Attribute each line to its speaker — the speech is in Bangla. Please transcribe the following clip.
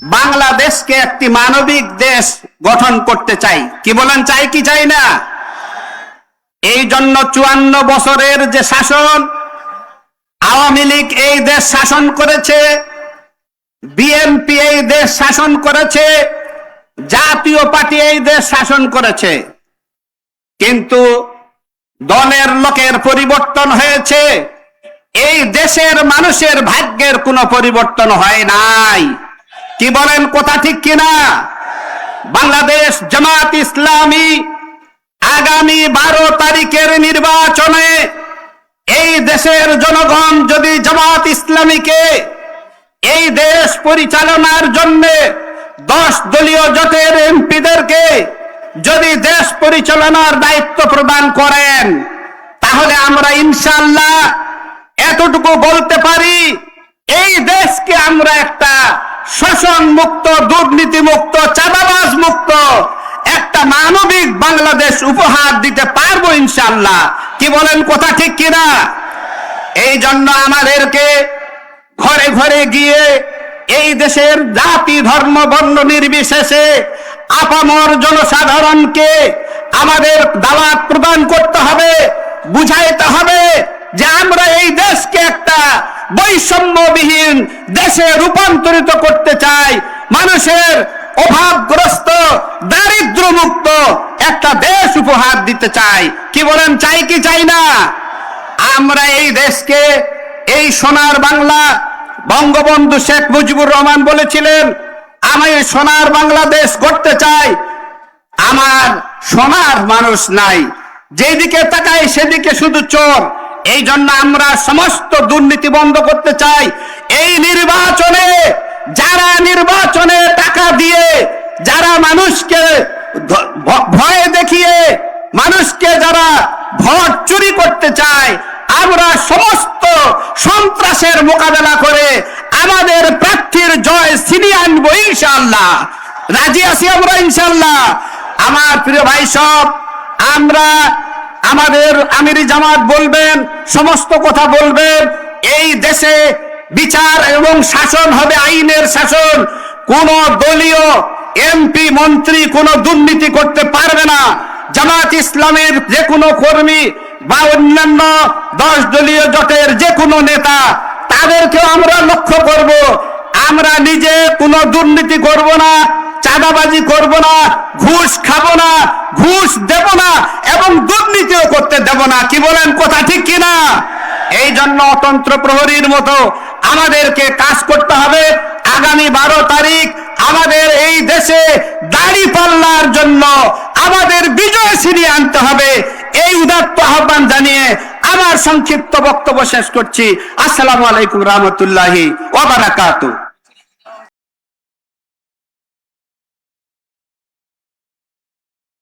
Speaker 1: বাংলাদেশকে একটি মানবিক দেশ গঠন করতে চাই। কি বলেন, চাই কি চাই না? এই জন্য 54 বছরের যে শাসন, আওয়ামী লীগ এই দেশ শাসন করেছে, বিএনপি এই দেশ শাসন করেছে, জাতীয় পার্টি এই দেশ শাসন করেছে, কিন্তু দলের লোকের পরিবর্তন হয়েছে, এই দেশের মানুষের ভাগ্যের কোনো পরিবর্তন হয় নাই। কি বলেন, কথা ঠিক কিনা? বাংলাদেশ জামাত ইসলামী আগামী 12 তারিখের নির্বাচনে এই দেশের জনগণ যদি জামাত ইসলামীকে এই দেশ পরিচালনার জন্য 10 দলীয় জোটের এমপিদেরকে যদি দেশ পরিচালনার দায়িত্ব প্রদান করেন, তাহলে আমরা ইনশাআল্লাহ এতটুকু বলতে পারি, এই দেশকে আমরা একটা শোষণ মুক্ত, দুর্নীতি মুক্ত, চাঁদাবাজ মুক্ত একটা মানবিক বাংলাদেশ উপহার দিতে পারবো ইনশাআল্লাহ। কি বলেন, কথা ঠিক কিনা? এই জন্য আমাদেরকে ঘরে ঘরে গিয়ে এই দেশের জাতি, ধর্ম, বর্ণ নির্বিশেষে আপামর জনসাধারণকে আমাদের দাওয়াত প্রদান করতে হবে, বুঝাইতে হবে যে আমরা এই দেশকে একটা বৈষম্যবিহীন দেশে রূপান্তরিত করতে চাই, মানুষের অভাবগ্রস্ত, দারিদ্র মুক্ত একটা দেশ উপহার দিতে চাই। কি বলেন, চাই কি চাই না? আমরা এই দেশকে, এই সোনার বাংলা, বঙ্গবন্ধু শেখ মুজিবুর রহমান বলেছিলেন, আমি সোনার বাংলাদেশ করতে চাই, আমার সোনার মানুষ নাই, যেদিকে তাকাই সেদিকে শুধু চোর। এই জন্য আমরা সমস্ত দুর্নীতি বন্ধ করতে চাই। এই নির্বাচনে যারা নির্বাচনে টাকা দিয়ে, যারা মানুষকে ভয় দেখিয়ে, মানুষকে যারা ভোট চুরি করতে চায়, আমরা সমস্ত সন্ত্রাসের মোকাবেলা করে আমাদের প্রার্থীর জয় ছিনিয়ে আনবো ইনশাআল্লাহ। রাজি আছি আমরা ইনশাআল্লাহ। আমার প্রিয় ভাই সব, আমরা আমাদের আমিরি জামাত বলবেন, সমস্ত কথা বলবেন, এই দেশে বিচার এবং শাসন হবে আইনের শাসন। কোন দলীয় এমপি মন্ত্রী কোন দুর্নীতি করতে পারবে না। জামাত ইসলামের যে কোনো কর্মী বা অন্যান্য 10 দলীয় জোটের যে কোনো নেতা, তাদেরকেও আমরা লক্ষ্য করব, আমরা নিজে কোনো দুর্নীতি করব না, চাঁদাবাজি করব না, ঘুষ খাবো না, ঘুষ দেব না এবং দুর্নীতিও করতে দেব না। কি বলেন, কথা ঠিক কিনা? এই জন্য অতন্ত্র প্রহরীর মতো আমাদেরকে কাজ করতে হবে। আগামী 12 তারিখ আমাদের এই দেশে দাঁড়িপাল্লার জন্য আমাদের বিজয় ছিনিয়ে আনতে হবে। এই উদাত্ত আহ্বান জানিয়ে আমার সংক্ষিপ্ত বক্তব্য শেষ করছি। আসসালামু আলাইকুম রহমতুল্লাহি ওয়া বারাকাতুহু।